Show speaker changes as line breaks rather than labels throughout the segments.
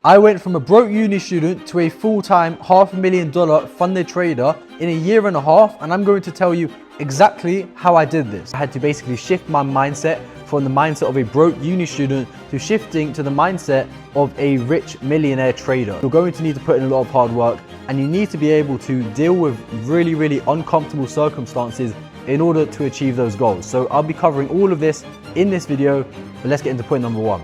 I went from a broke uni student to a full-time $500,000 funded trader in a year and a half, and I'm going to tell you exactly how I did this. I had to basically shift my mindset from the mindset of a broke uni student to shifting to the mindset of a rich millionaire trader. You're going to need to put in a lot of hard work, and you need to be able to deal with really, really uncomfortable circumstances in order to achieve those goals. So I'll be covering all of this in this video, but let's get into point number one.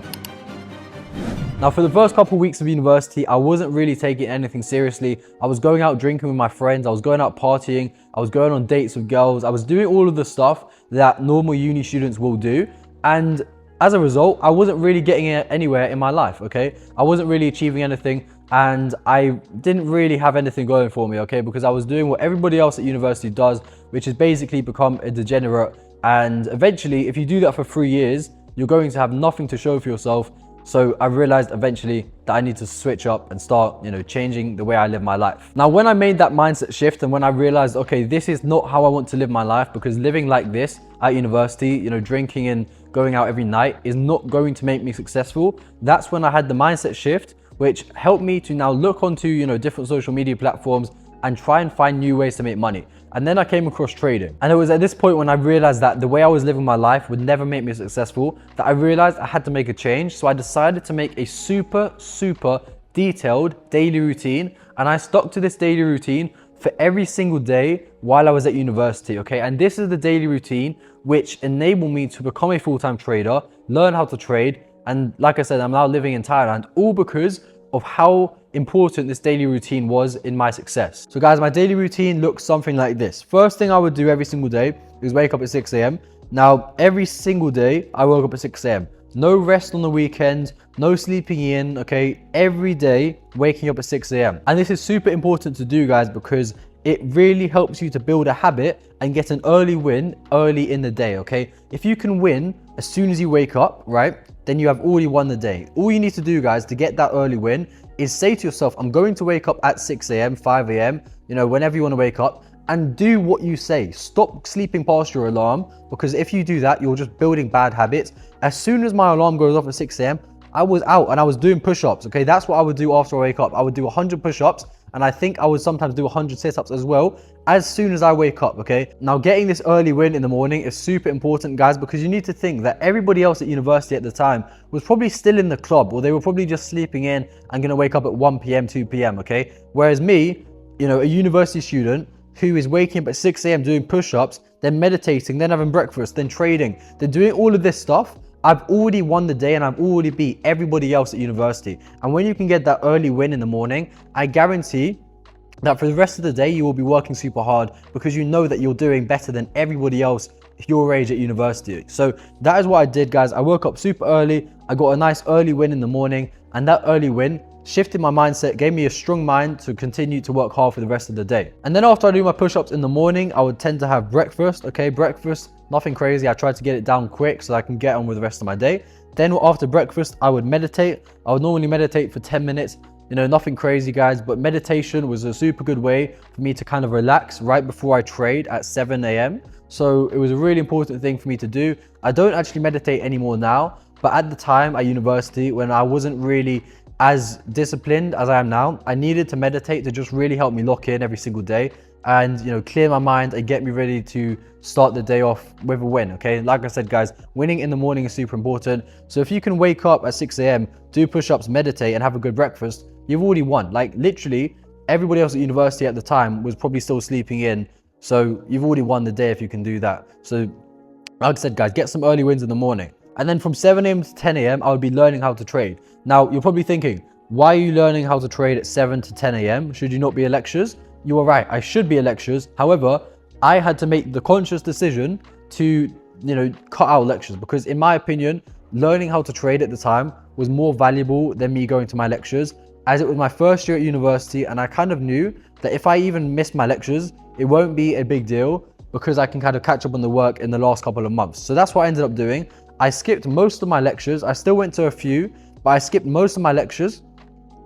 Now, for the first couple of weeks of university, I wasn't really taking anything seriously. I was going out drinking with my friends. I was going out partying. I was going on dates with girls. I was doing all of the stuff that normal uni students will do. And as a result, I wasn't really getting anywhere in my life, okay? I wasn't really achieving anything, and I didn't really have anything going for me, okay? Because I was doing what everybody else at university does, which is basically become a degenerate. And eventually, if you do that for 3 years, you're going to have nothing to show for yourself. So I realized eventually that I need to switch up and start, changing the way I live my life. Now, when I made that mindset shift and when I realized, okay, this is not how I want to live my life, because living like this at university, drinking and going out every night is not going to make me successful. That's when I had the mindset shift, which helped me to now look onto, different social media platforms and try and find new ways to make money. And then I came across trading. And it was at this point when I realized that the way I was living my life would never make me successful, that I realized I had to make a change. So I decided to make a super detailed daily routine. And I stuck to this daily routine for every single day while I was at university, okay? And this is the daily routine which enabled me to become a full-time trader, learn how to trade. And like I said, I'm now living in Thailand, all because of how important this daily routine was in my success. So guys, my daily routine looks something like this. First thing I would do every single day is wake up at 6 a.m. Now, every single day I woke up at 6 a.m. No rest on the weekend, no sleeping in, okay? Every day waking up at 6 a.m. And this is super important to do, guys, because it really helps you to build a habit and get an early win early in the day, okay? If you can win as soon as you wake up, right, then you have already won the day. All you need to do, guys, to get that early win is say to yourself, I'm going to wake up at 6 a.m, 5 a.m, whenever you want to wake up, and do what you say. Stop sleeping past your alarm, because if you do that, you're just building bad habits. As soon as my alarm goes off at 6 a.m, I was out and I was doing push-ups, okay? That's what I would do after I wake up. I would do 100 push-ups, and I think I would sometimes do 100 sit-ups as well as soon as I wake up, okay? Now, getting this early win in the morning is super important, guys, because you need to think that everybody else at university at the time was probably still in the club, or they were probably just sleeping in and gonna wake up at 1 p.m, 2 p.m, okay? Whereas me, a university student who is waking up at 6 a.m, doing push-ups, then meditating, then having breakfast, then trading, then doing all of this stuff, I've already won the day and I've already beat everybody else at university. And when you can get that early win in the morning, I guarantee that for the rest of the day, you will be working super hard because you know that you're doing better than everybody else your age at university. So that is what I did, guys. I woke up super early. I got a nice early win in the morning, and that early win shifted my mindset, gave me a strong mind to continue to work hard for the rest of the day. And then after I do my push-ups in the morning, I would tend to have breakfast, okay? Breakfast, nothing crazy. I tried to get it down quick so I can get on with the rest of my day. Then after breakfast, I would meditate. I would normally meditate for 10 minutes. Nothing crazy, guys, but meditation was a super good way for me to kind of relax right before I trade at 7 a.m. So it was a really important thing for me to do. I don't actually meditate anymore now, but at the time at university, when I wasn't really as disciplined as I am now, I needed to meditate to just really help me lock in every single day and clear my mind and get me ready to start the day off with a win, okay? Like I said, guys, winning in the morning is super important. So if you can wake up at 6 a.m, do push-ups, meditate, and have a good breakfast, you've already won. Like, literally, everybody else at university at the time was probably still sleeping in. So you've already won the day if you can do that. So like I said, guys, get some early wins in the morning. And then from 7 a.m to 10 a.m, I would be learning how to trade. Now, you're probably thinking, why are you learning how to trade at 7 to 10 a.m? Should you not be at lectures? You are right, I should be at lectures. However, I had to make the conscious decision to, cut out lectures, because in my opinion, learning how to trade at the time was more valuable than me going to my lectures, as it was my first year at university, and I kind of knew that if I even missed my lectures, it won't be a big deal because I can kind of catch up on the work in the last couple of months. So that's what I ended up doing. I skipped most of my lectures. I still went to a few, but I skipped most of my lectures,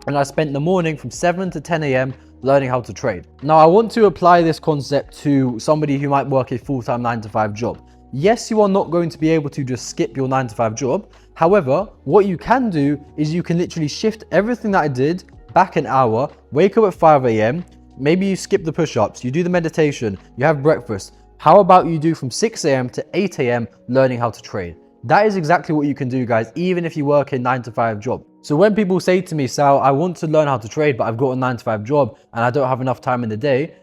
and I spent the morning from 7 to 10 a.m. learning how to trade. Now, I want to apply this concept to somebody who might work a full-time 9 to 5 job. Yes, you are not going to be able to just skip your 9 to 5 job. However, what you can do is you can literally shift everything that I did back an hour, wake up at 5 a.m. Maybe you skip the push-ups, you do the meditation, you have breakfast. How about you do from 6 a.m. to 8 a.m. learning how to trade? That is exactly what you can do, guys, even if you work a 9-to-5 job. So when people say to me, Sal, I want to learn how to trade, but I've got a 9-to-5 job and I don't have enough time in the day.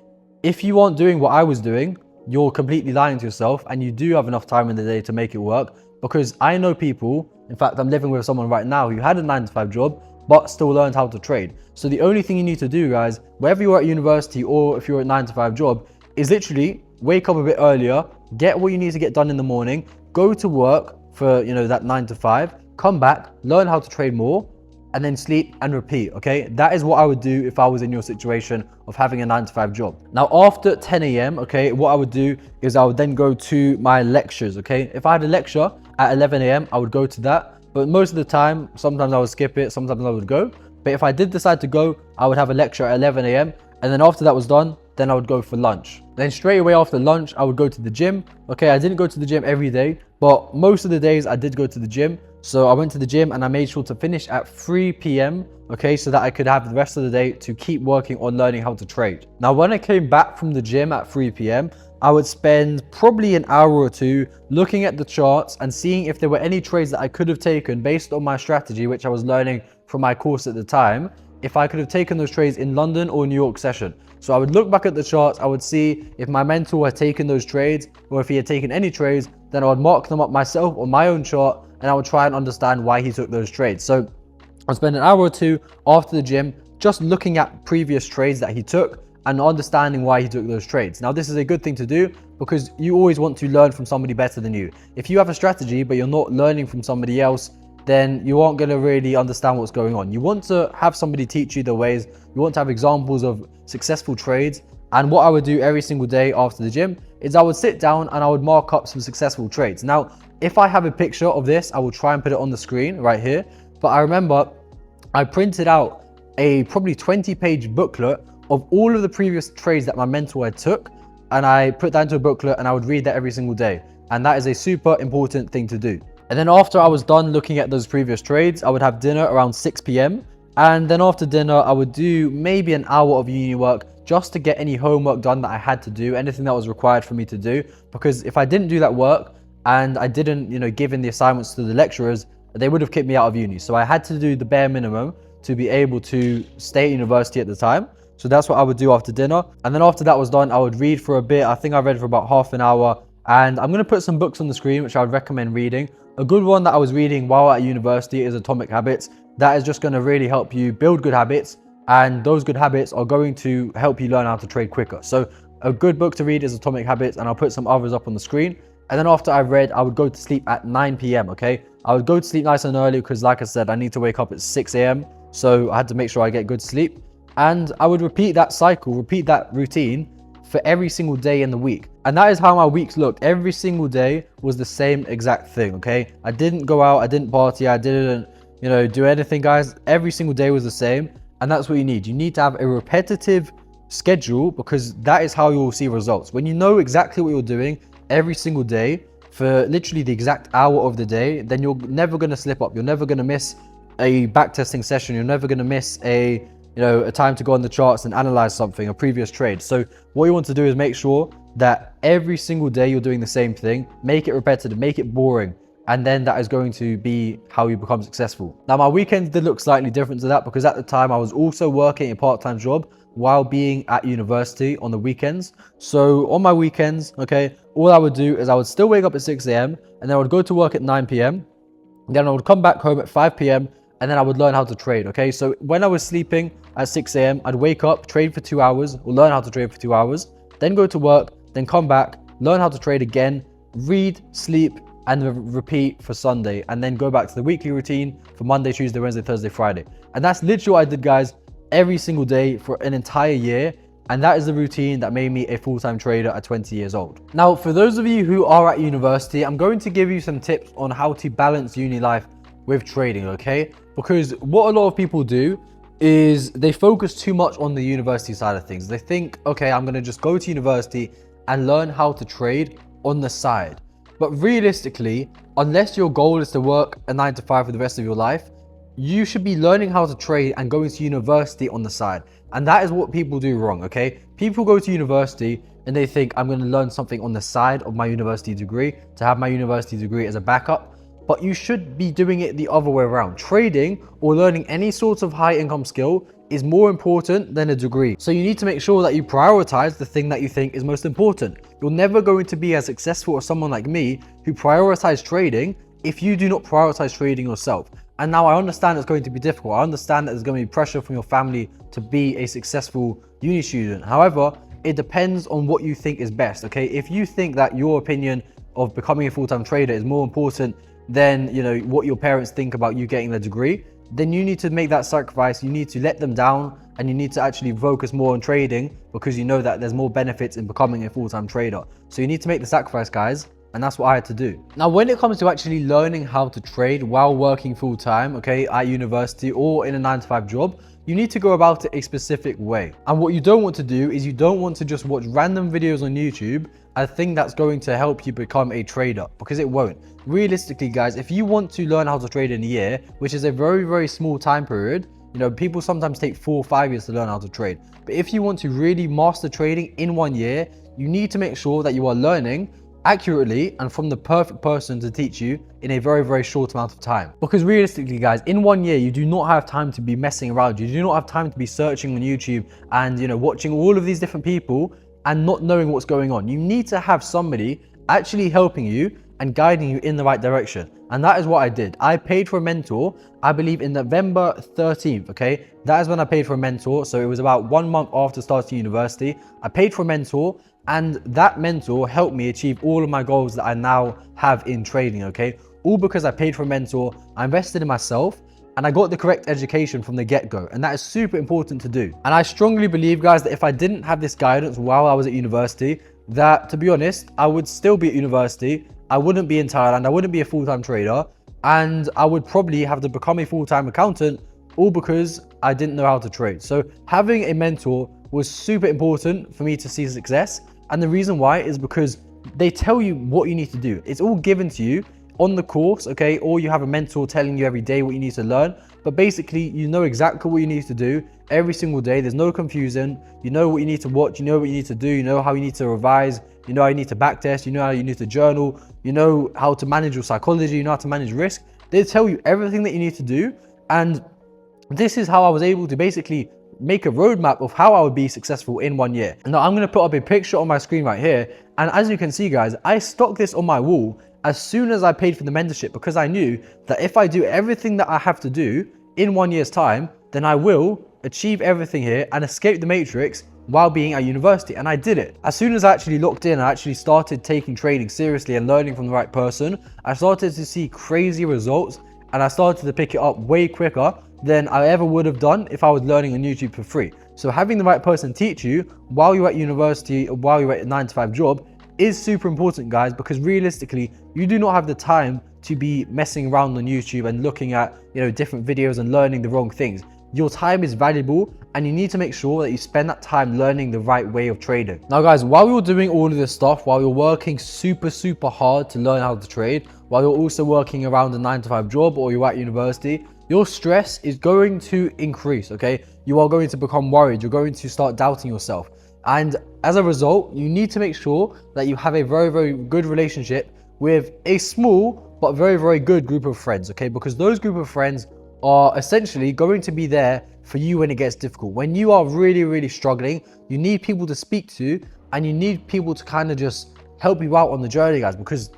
If you aren't doing what I was doing, you're completely lying to yourself, and you do have enough time in the day to make it work. Because I know people, in fact, I'm living with someone right now who had a 9-to-5 job, but still learned how to trade. So the only thing you need to do, guys, whether you're at university or if you're at a 9-to-5 job, is literally wake up a bit earlier, get what you need to get done in the morning, go to work for, that 9-to-5, come back, learn how to trade more, and then sleep and repeat, okay? That is what I would do if I was in your situation of having a 9-to-5 job. Now, after 10 a.m., okay, what I would do is I would then go to my lectures, okay? If I had a lecture at 11 a.m., I would go to that. But most of the time, sometimes I would skip it, sometimes I would go. But if I did decide to go, I would have a lecture at 11 a.m. And then after that was done, then I would go for lunch. Then straight away after lunch, I would go to the gym. Okay, I didn't go to the gym every day, but most of the days I did go to the gym. So I went to the gym and I made sure to finish at 3 p.m. okay, so that I could have the rest of the day to keep working on learning how to trade. Now, when I came back from the gym at 3 p.m., I would spend probably an hour or two looking at the charts and seeing if there were any trades that I could have taken based on my strategy, which I was learning from my course at the time, if I could have taken those trades in London or New York session. So I would look back at the charts, I would see if my mentor had taken those trades or if he had taken any trades, then I would mark them up myself on my own chart and I would try and understand why he took those trades. So I'd spend an hour or two after the gym just looking at previous trades that he took and understanding why he took those trades. Now, this is a good thing to do because you always want to learn from somebody better than you. If you have a strategy, but you're not learning from somebody else, then you aren't going to really understand what's going on. You want to have somebody teach you the ways. You want to have examples of successful trades. And what I would do every single day after the gym is I would sit down and I would mark up some successful trades. Now, if I have a picture of this, I will try and put it on the screen right here. But I remember I printed out a probably 20-page booklet of all of the previous trades that my mentor had took. And I put that into a booklet and I would read that every single day. And that is a super important thing to do. And then after I was done looking at those previous trades, I would have dinner around 6 p.m. And then after dinner, I would do maybe an hour of uni work just to get any homework done that I had to do, anything that was required for me to do. Because if I didn't do that work and I didn't, give in the assignments to the lecturers, they would have kicked me out of uni. So I had to do the bare minimum to be able to stay at university at the time. So that's what I would do after dinner. And then after that was done, I would read for a bit. I think I read for about half an hour. And I'm going to put some books on the screen, which I would recommend reading. A good one that I was reading while at university is Atomic Habits. That is just going to really help you build good habits. And those good habits are going to help you learn how to trade quicker. So a good book to read is Atomic Habits, and I'll put some others up on the screen. And then after I've read, I would go to sleep at 9 p.m. Okay, I would go to sleep nice and early because, like I said, I need to wake up at 6 a.m. So I had to make sure I get good sleep. And I would repeat that cycle, repeat that routine for every single day in the week. And that is how my weeks looked. Every single day was the same exact thing, okay? I didn't go out, I didn't party, I didn't, do anything, guys. Every single day was the same. And that's what you need. You need to have a repetitive schedule because that is how you will see results. When you know exactly what you're doing every single day for literally the exact hour of the day, then you're never going to slip up. You're never going to miss a backtesting session. You're never going to miss a time to go on the charts and analyze something, a previous trade. So what you want to do is make sure that every single day you're doing the same thing, make it repetitive, make it boring. And then that is going to be how you become successful. Now, my weekends did look slightly different to that because at the time I was also working a part-time job while being at university on the weekends. So on my weekends, okay, all I would do is I would still wake up at 6 a.m. and then I would go to work at 9 p.m. Then I would come back home at 5 p.m. and then I would learn how to trade, okay? So when I was sleeping at 6 a.m., I'd wake up, trade for 2 hours, or learn how to trade for 2 hours, then go to work, then come back, learn how to trade again, read, sleep, and repeat for Sunday, and then go back to the weekly routine for Monday, Tuesday, Wednesday, Thursday, Friday. And that's literally what I did, guys, every single day for an entire year. And that is the routine that made me a full-time trader at 20 years old. Now, for those of you who are at university, I'm going to give you some tips on how to balance uni life with trading, okay? Because what a lot of people do is they focus too much on the university side of things. They think, okay, I'm going to just go to university and learn how to trade on the side. But realistically, unless your goal is to work a 9 to 5 for the rest of your life, you should be learning how to trade and going to university on the side. And that is what people do wrong, okay? People go to university and they think, I'm going to learn something on the side of my university degree to have my university degree as a backup. But you should be doing it the other way around. Trading or learning any sort of high income skill is more important than a degree. So you need to make sure that you prioritize the thing that you think is most important. You're never going to be as successful as someone like me who prioritizes trading if you do not prioritize trading yourself. And now I understand it's going to be difficult. I understand that there's going to be pressure from your family to be a successful uni student. However, it depends on what you think is best, okay? If you think that your opinion of becoming a full-time trader is more important than, you know, what your parents think about you getting the degree, then you need to make that sacrifice. You need to let them down and you need to actually focus more on trading because you know that there's more benefits in becoming a full-time trader. So you need to make the sacrifice, guys. And that's what I had to do. Now, when it comes to actually learning how to trade while working full time, okay, at university or in a 9 to 5 job, you need to go about it a specific way. And what you don't want to do is you don't want to just watch random videos on YouTube and think that's going to help you become a trader, because it won't. Realistically, guys, if you want to learn how to trade in a year, which is a very, very small time period, you know, people sometimes take 4 or 5 years to learn how to trade. But if you want to really master trading in 1 year, you need to make sure that you are learning accurately and from the perfect person to teach you in a very, very short amount of time. Because realistically, guys, in 1 year, you do not have time to be messing around. You do not have time to be searching on YouTube and, you know, watching all of these different people and not knowing what's going on. You need to have somebody actually helping you and guiding you in the right direction. And that is what I did. I paid for a mentor, I believe in November 13th, okay? That is when I paid for a mentor. So it was about 1 month after starting university. I paid for a mentor, and that mentor helped me achieve all of my goals that I now have in trading, okay? All because I paid for a mentor, I invested in myself, and I got the correct education from the get-go. And that is super important to do. And I strongly believe, guys, that if I didn't have this guidance while I was at university, that, to be honest, I would still be at university. I wouldn't be in Thailand. I wouldn't be a full-time trader. And I would probably have to become a full-time accountant, all because I didn't know how to trade. So having a mentor was super important for me to see success. And the reason why is because they tell you what you need to do. It's all given to you on the course, okay? Or you have a mentor telling you every day what you need to learn. But basically, you know exactly what you need to do every single day. There's no confusion. You know what you need to watch. You know what you need to do. You know how you need to revise. You know how you need to backtest. You know how you need to journal. You know how to manage your psychology. You know how to manage risk. They tell you everything that you need to do. And this is how I was able to basically make a roadmap of how I would be successful in 1 year. Now I'm going to put up a picture on my screen right here. And as you can see, guys, I stuck this on my wall as soon as I paid for the mentorship, because I knew that if I do everything that I have to do in 1 year's time, then I will achieve everything here and escape the matrix while being at university. And I did it. As soon as I actually locked in, I actually started taking trading seriously and learning from the right person. I started to see crazy results and I started to pick it up way quicker than I ever would have done if I was learning on YouTube for free. So having the right person teach you while you're at university or while you're at a 9 to 5 job is super important, guys, because realistically, you do not have the time to be messing around on YouTube and looking at, you know, different videos and learning the wrong things. Your time is valuable and you need to make sure that you spend that time learning the right way of trading. Now, guys, while you're doing all of this stuff, while you're working super hard to learn how to trade, while you're also working around a 9 to 5 job or you're at university, your stress is going to increase, okay? You are going to become worried. You're going to start doubting yourself. And as a result, you need to make sure that you have a very good relationship with a small but very good group of friends, okay? Because those group of friends are essentially going to be there for you when it gets difficult. When you are really struggling, you need people to speak to and you need people to kind of just help you out on the journey, guys. Because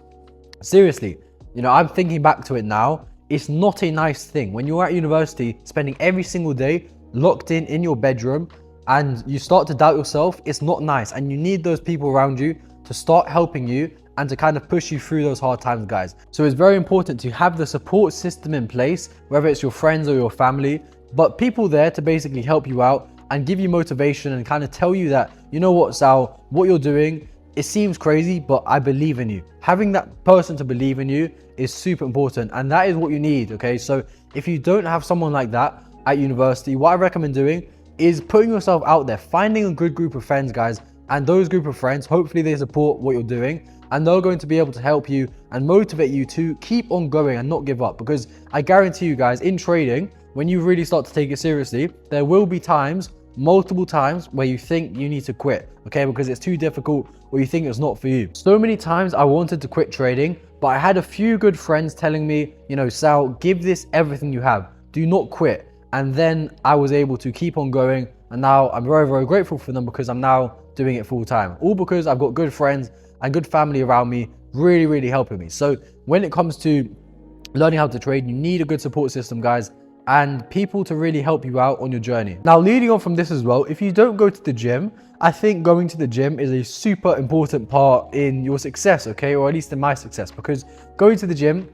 seriously, you know, I'm thinking back to it now. It's not a nice thing when you're at university spending every single day locked in your bedroom and you start to doubt yourself. It's not nice, and you need those people around you to start helping you and to kind of push you through those hard times, guys. So it's very important to have the support system in place, whether it's your friends or your family, but people there to basically help you out and give you motivation and kind of tell you that, you know what, Sal, what you're doing, it seems crazy, but I believe in you. Having that person to believe in you is super important, and that is what you need, okay? So if you don't have someone like that at university, what I recommend doing is putting yourself out there, finding a good group of friends, guys, And those group of friends, hopefully they support what you're doing, and they're going to be able to help you and motivate you to keep on going and not give up. Because I guarantee you guys, in trading, when you really start to take it seriously, there will be times, multiple times, where you think you need to quit, okay? Because it's too difficult or you think it's not for you. So many times I wanted to quit trading, but I had a few good friends telling me, you know, Sal, give this everything you have. Do not quit. And then I was able to keep on going. And now I'm very, very grateful for them because I'm now doing it full time. All because I've got good friends and good family around me, really, really helping me. So when it comes to learning how to trade, you need a good support system, guys, and people to really help you out on your journey. Now, leading on from this as well, if you don't go to the gym, I think going to the gym is a super important part in your success, okay? Or at least in my success, because going to the gym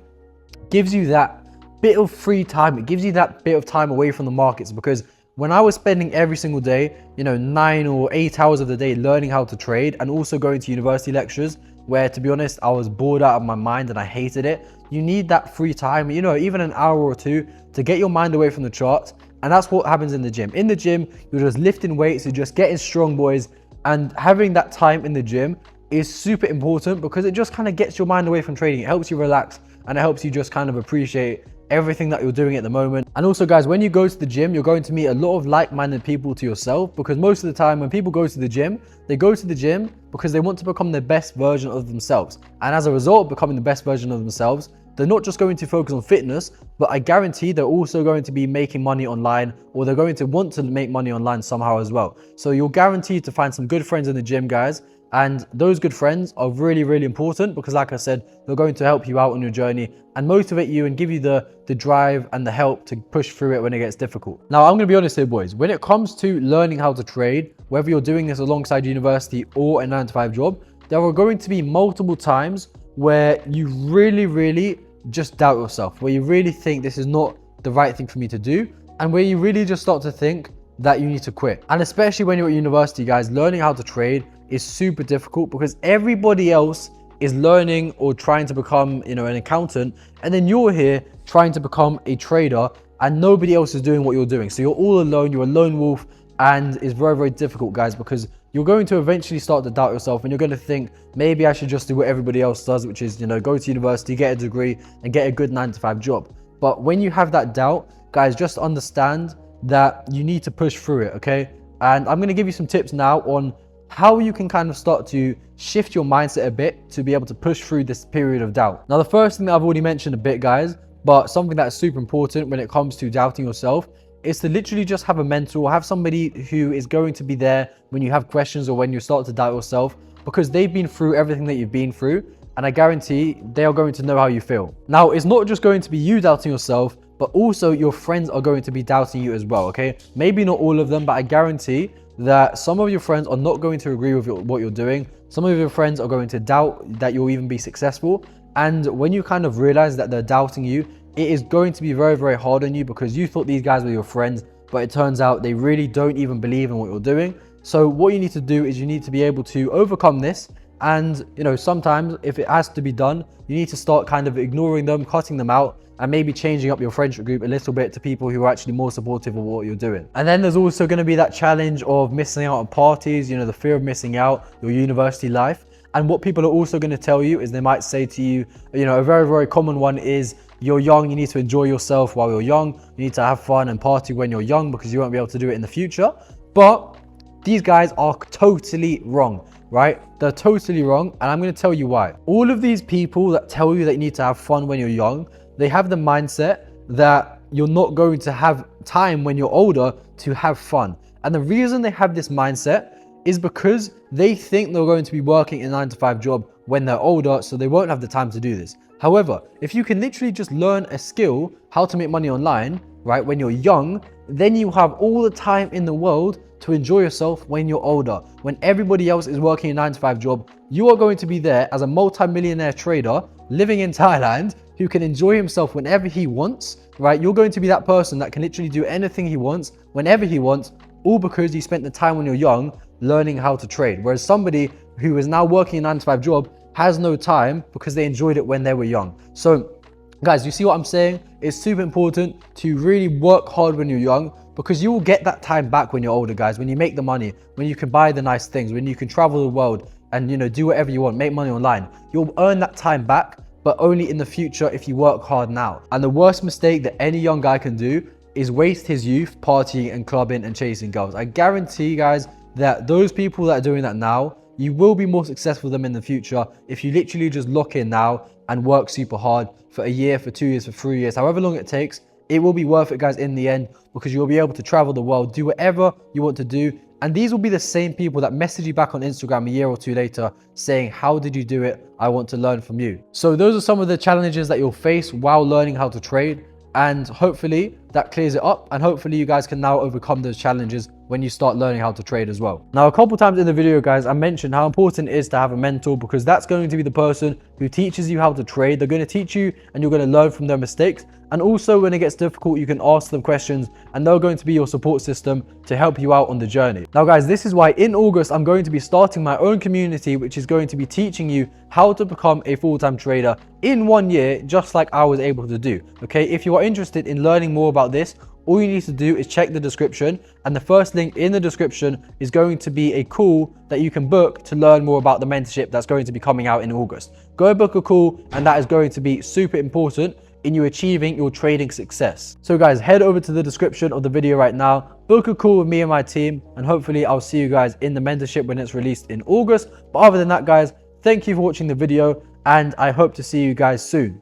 gives you that bit of free time. It gives you that bit of time away from the markets, because when I was spending every single day, you know, 9 or 8 hours of the day learning how to trade and also going to university lectures where, to be honest, I was bored out of my mind and I hated it. You need that free time, you know, even an hour or two to get your mind away from the charts. And that's what happens in the gym. In the gym, you're just lifting weights, you're just getting strong, boys. And having that time in the gym is super important because it just kind of gets your mind away from trading. It helps you relax and it helps you just kind of appreciate everything that you're doing at the moment. And also, guys, when you go to the gym, you're going to meet a lot of like-minded people to yourself, because most of the time when people go to the gym, they go to the gym because they want to become the best version of themselves. And as a result of becoming the best version of themselves, they're not just going to focus on fitness, but I guarantee they're also going to be making money online, or they're going to want to make money online somehow as well. So you're guaranteed to find some good friends in the gym, guys. And those good friends are really, really important because, like I said, they're going to help you out on your journey and motivate you and give you the drive and the help to push through it when it gets difficult. Now, I'm going to be honest here, boys. When it comes to learning how to trade, whether you're doing this alongside university or a 9-to-5 job, there are going to be multiple times where you really, really just doubt yourself, where you really think this is not the right thing for me to do, and where you really just start to think that you need to quit. And especially when you're at university, guys, learning how to trade is super difficult because everybody else is learning or trying to become, you know, an accountant, and then you're here trying to become a trader and nobody else is doing what you're doing. So you're all alone, you're a lone wolf, and it's very, very difficult, guys, because you're going to eventually start to doubt yourself and you're going to think, maybe I should just do what everybody else does, which is, you know, go to university, get a degree and get a good 9-to-5 job. But when you have that doubt, guys, just understand that you need to push through it, okay? And I'm going to give you some tips now on how you can kind of start to shift your mindset a bit to be able to push through this period of doubt. Now, the first thing that I've already mentioned a bit, guys, but something that's super important when it comes to doubting yourself is to literally just have a mentor, have somebody who is going to be there when you have questions or when you start to doubt yourself, because they've been through everything that you've been through, and I guarantee they are going to know how you feel. Now, it's not just going to be you doubting yourself, but also your friends are going to be doubting you as well, okay? Maybe not all of them, but I guarantee that some of your friends are not going to agree with what you're doing. Some of your friends are going to doubt that you'll even be successful. And when you kind of realize that they're doubting you, it is going to be very, very hard on you because you thought these guys were your friends, but it turns out they really don't even believe in what you're doing. So what you need to do is you need to be able to overcome this. And, you know, sometimes if it has to be done, you need to start kind of ignoring them, cutting them out, and maybe changing up your friendship group a little bit to people who are actually more supportive of what you're doing. And then there's also going to be that challenge of missing out on parties, you know, the fear of missing out your university life. And what people are also going to tell you is they might say to you, you know, a very, very common one is, you're young, you need to enjoy yourself while you're young. You need to have fun and party when you're young because you won't be able to do it in the future. But these guys are totally wrong, right? They're totally wrong. And I'm going to tell you why. All of these people that tell you that you need to have fun when you're young, they have the mindset that you're not going to have time when you're older to have fun. And the reason they have this mindset is because they think they're going to be working a 9-to-5 job when they're older, so they won't have the time to do this. However, if you can literally just learn a skill, how to make money online, right, when you're young, then you have all the time in the world to enjoy yourself when you're older. When everybody else is working a 9-to-5 job, you are going to be there as a multi-millionaire trader living in Thailand who can enjoy himself whenever he wants, right? You're going to be that person that can literally do anything he wants, whenever he wants, all because you spent the time when you're young learning how to trade. Whereas somebody who is now working a 9-to-5 job has no time because they enjoyed it when they were young. So guys, you see what I'm saying? It's super important to really work hard when you're young, because you will get that time back when you're older, guys, when you make the money, when you can buy the nice things, when you can travel the world and, you know, do whatever you want, make money online. You'll earn that time back, but only in the future if you work hard now. And the worst mistake that any young guy can do is waste his youth partying and clubbing and chasing girls. I guarantee you guys that those people that are doing that now, you will be more successful than them in the future if you literally just lock in now and work super hard for a year, for 2 years, for 3 years, however long it takes. It will be worth it, guys, in the end, because you'll be able to travel the world, do whatever you want to do. And these will be the same people that message you back on Instagram a year or two later saying, how did you do it? I want to learn from you. So those are some of the challenges that you'll face while learning how to trade. And hopefully that clears it up. And hopefully you guys can now overcome those challenges when you start learning how to trade as well. Now, a couple times in the video, guys, I mentioned how important it is to have a mentor, because that's going to be the person who teaches you how to trade. They're going to teach you and you're going to learn from their mistakes. And also when it gets difficult, you can ask them questions and they're going to be your support system to help you out on the journey. Now, guys, this is why in August, I'm going to be starting my own community, which is going to be teaching you how to become a full-time trader in 1 year, just like I was able to do. Okay, if you are interested in learning more about this, all you need to do is check the description, and the first link in the description is going to be a call that you can book to learn more about the mentorship that's going to be coming out in August. Go book a call, and that is going to be super important in you achieving your trading success. So guys, head over to the description of the video right now, book a call with me and my team, and hopefully I'll see you guys in the mentorship when it's released in August. But other than that, guys, thank you for watching the video, and I hope to see you guys soon.